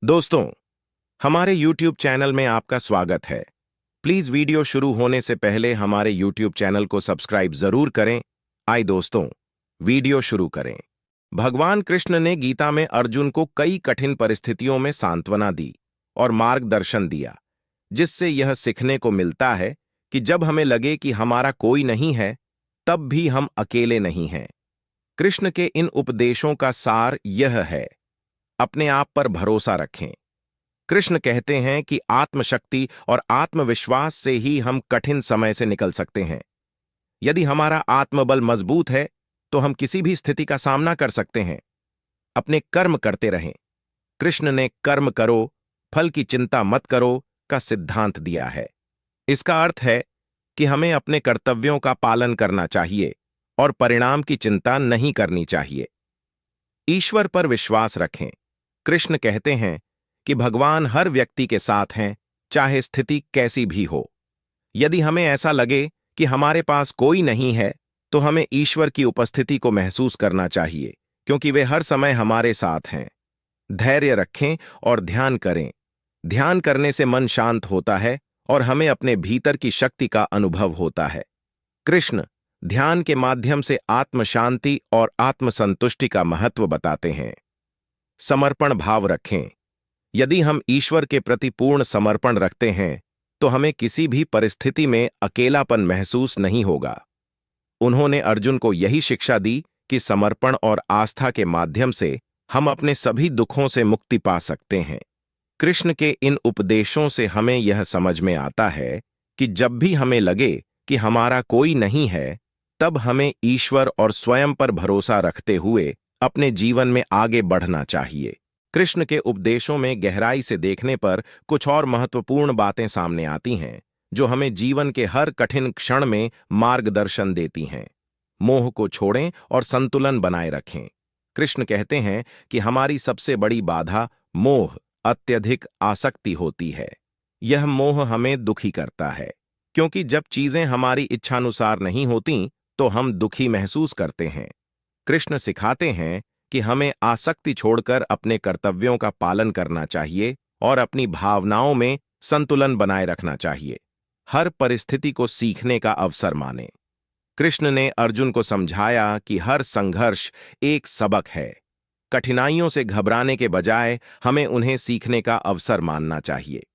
दोस्तों, हमारे YouTube channel में आपका स्वागत है। प्लीज वीडियो शुरू होने से पहले हमारे YouTube चैनल को सब्सक्राइब जरूर करें। आइए दोस्तों, वीडियो शुरू करें। भगवान कृष्ण ने गीता में अर्जुन को कई कठिन परिस्थितियों में सांत्वना दी और मार्गदर्शन दिया, जिससे यह सीखने को मिलता है कि जब हमें लगे कि हमारा कोई नहीं है, तब भी हम अकेले नहीं हैं। कृष्ण के इन उपदेशों का सार यह है: अपने आप पर भरोसा रखें। कृष्ण कहते हैं कि आत्मशक्ति और आत्मविश्वास से ही हम कठिन समय से निकल सकते हैं। यदि हमारा आत्मबल मजबूत है, तो हम किसी भी स्थिति का सामना कर सकते हैं। अपने कर्म करते रहें। कृष्ण ने कर्म करो, फल की चिंता मत करो का सिद्धांत दिया है। इसका अर्थ है कि हमें अपने कर्तव्यों का पालन करना चाहिए और परिणाम की चिंता नहीं करनी चाहिए। ईश्वर पर विश्वास रखें। कृष्ण कहते हैं कि भगवान हर व्यक्ति के साथ हैं, चाहे स्थिति कैसी भी हो। यदि हमें ऐसा लगे कि हमारे पास कोई नहीं है, तो हमें ईश्वर की उपस्थिति को महसूस करना चाहिए, क्योंकि वे हर समय हमारे साथ हैं। धैर्य रखें और ध्यान करें। ध्यान करने से मन शांत होता है और हमें अपने भीतर की शक्ति का अनुभव होता है। कृष्ण ध्यान के माध्यम से आत्म शांति और आत्मसंतुष्टि का महत्व बताते हैं। समर्पण भाव रखें। यदि हम ईश्वर के प्रति पूर्ण समर्पण रखते हैं, तो हमें किसी भी परिस्थिति में अकेलापन महसूस नहीं होगा। उन्होंने अर्जुन को यही शिक्षा दी कि समर्पण और आस्था के माध्यम से हम अपने सभी दुखों से मुक्ति पा सकते हैं। कृष्ण के इन उपदेशों से हमें यह समझ में आता है कि जब भी हमें लगे कि हमारा कोई नहीं है, तब हमें ईश्वर और स्वयं पर भरोसा रखते हुए अपने जीवन में आगे बढ़ना चाहिए। कृष्ण के उपदेशों में गहराई से देखने पर कुछ और महत्वपूर्ण बातें सामने आती हैं, जो हमें जीवन के हर कठिन क्षण में मार्गदर्शन देती हैं। मोह को छोड़ें और संतुलन बनाए रखें। कृष्ण कहते हैं कि हमारी सबसे बड़ी बाधा मोह, अत्यधिक आसक्ति होती है। यह मोह हमें दुखी करता है, क्योंकि जब चीजें हमारी इच्छानुसार नहीं होती, तो हम दुखी महसूस करते हैं। कृष्ण सिखाते हैं कि हमें आसक्ति छोड़कर अपने कर्तव्यों का पालन करना चाहिए और अपनी भावनाओं में संतुलन बनाए रखना चाहिए। हर परिस्थिति को सीखने का अवसर माने। कृष्ण ने अर्जुन को समझाया कि हर संघर्ष एक सबक है। कठिनाइयों से घबराने के बजाय हमें उन्हें सीखने का अवसर मानना चाहिए।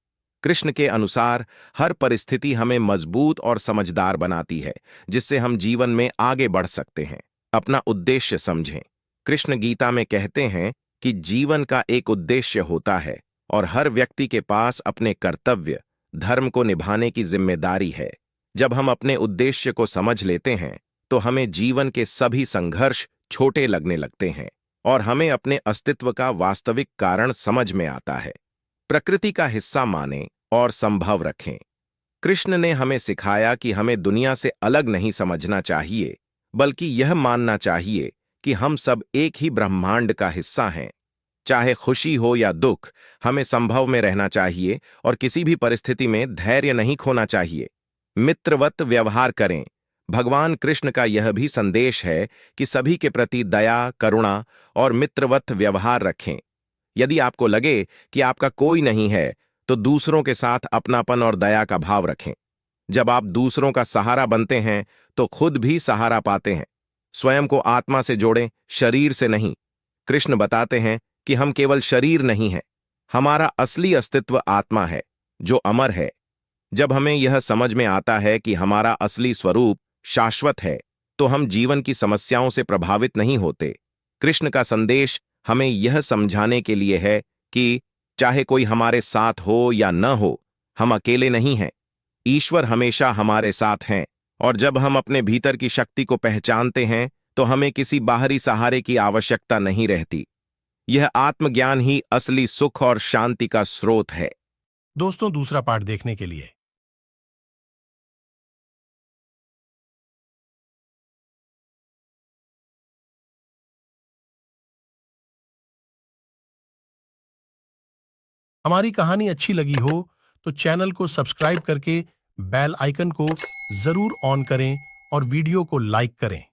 कृष्ण के अनुसार हर परिस्थिति हमें मजबूत और समझदार बनाती है, जिससे हम जीवन में आगे बढ़ सकते हैं। अपना उद्देश्य समझें। कृष्ण गीता में कहते हैं कि जीवन का एक उद्देश्य होता है और हर व्यक्ति के पास अपने कर्तव्य, धर्म को निभाने की जिम्मेदारी है। जब हम अपने उद्देश्य को समझ लेते हैं, तो हमें जीवन के सभी संघर्ष छोटे लगने लगते हैं और हमें अपने अस्तित्व का वास्तविक कारण समझ में आता है। प्रकृति का हिस्सा मानें और संभव रखें। कृष्ण ने हमें सिखाया कि हमें दुनिया से अलग नहीं समझना चाहिए, बल्कि यह मानना चाहिए कि हम सब एक ही ब्रह्मांड का हिस्सा हैं। चाहे खुशी हो या दुख, हमें संभव में रहना चाहिए और किसी भी परिस्थिति में धैर्य नहीं खोना चाहिए। मित्रवत व्यवहार करें। भगवान कृष्ण का यह भी संदेश है कि सभी के प्रति दया, करुणा और मित्रवत व्यवहार रखें। यदि आपको लगे कि आपका कोई नहीं है, तो दूसरों के साथ अपनापन और दया का भाव रखें। जब आप दूसरों का सहारा बनते हैं, तो खुद भी सहारा पाते हैं। स्वयं को आत्मा से जोड़ें, शरीर से नहीं। कृष्ण बताते हैं कि हम केवल शरीर नहीं हैं, हमारा असली अस्तित्व आत्मा है, जो अमर है। जब हमें यह समझ में आता है कि हमारा असली स्वरूप शाश्वत है, तो हम जीवन की समस्याओं से प्रभावित नहीं होते। कृष्ण का संदेश हमें यह समझाने के लिए है कि चाहे कोई हमारे साथ हो या न हो, हम अकेले नहीं हैं। ईश्वर हमेशा हमारे साथ हैं, और जब हम अपने भीतर की शक्ति को पहचानते हैं, तो हमें किसी बाहरी सहारे की आवश्यकता नहीं रहती। यह आत्मज्ञान ही असली सुख और शांति का स्रोत है। दोस्तों, दूसरा पार्ट देखने के लिए हमारी कहानी अच्छी लगी हो तो चैनल को सब्सक्राइब करके बेल आइकन को जरूर ऑन करें और वीडियो को लाइक करें।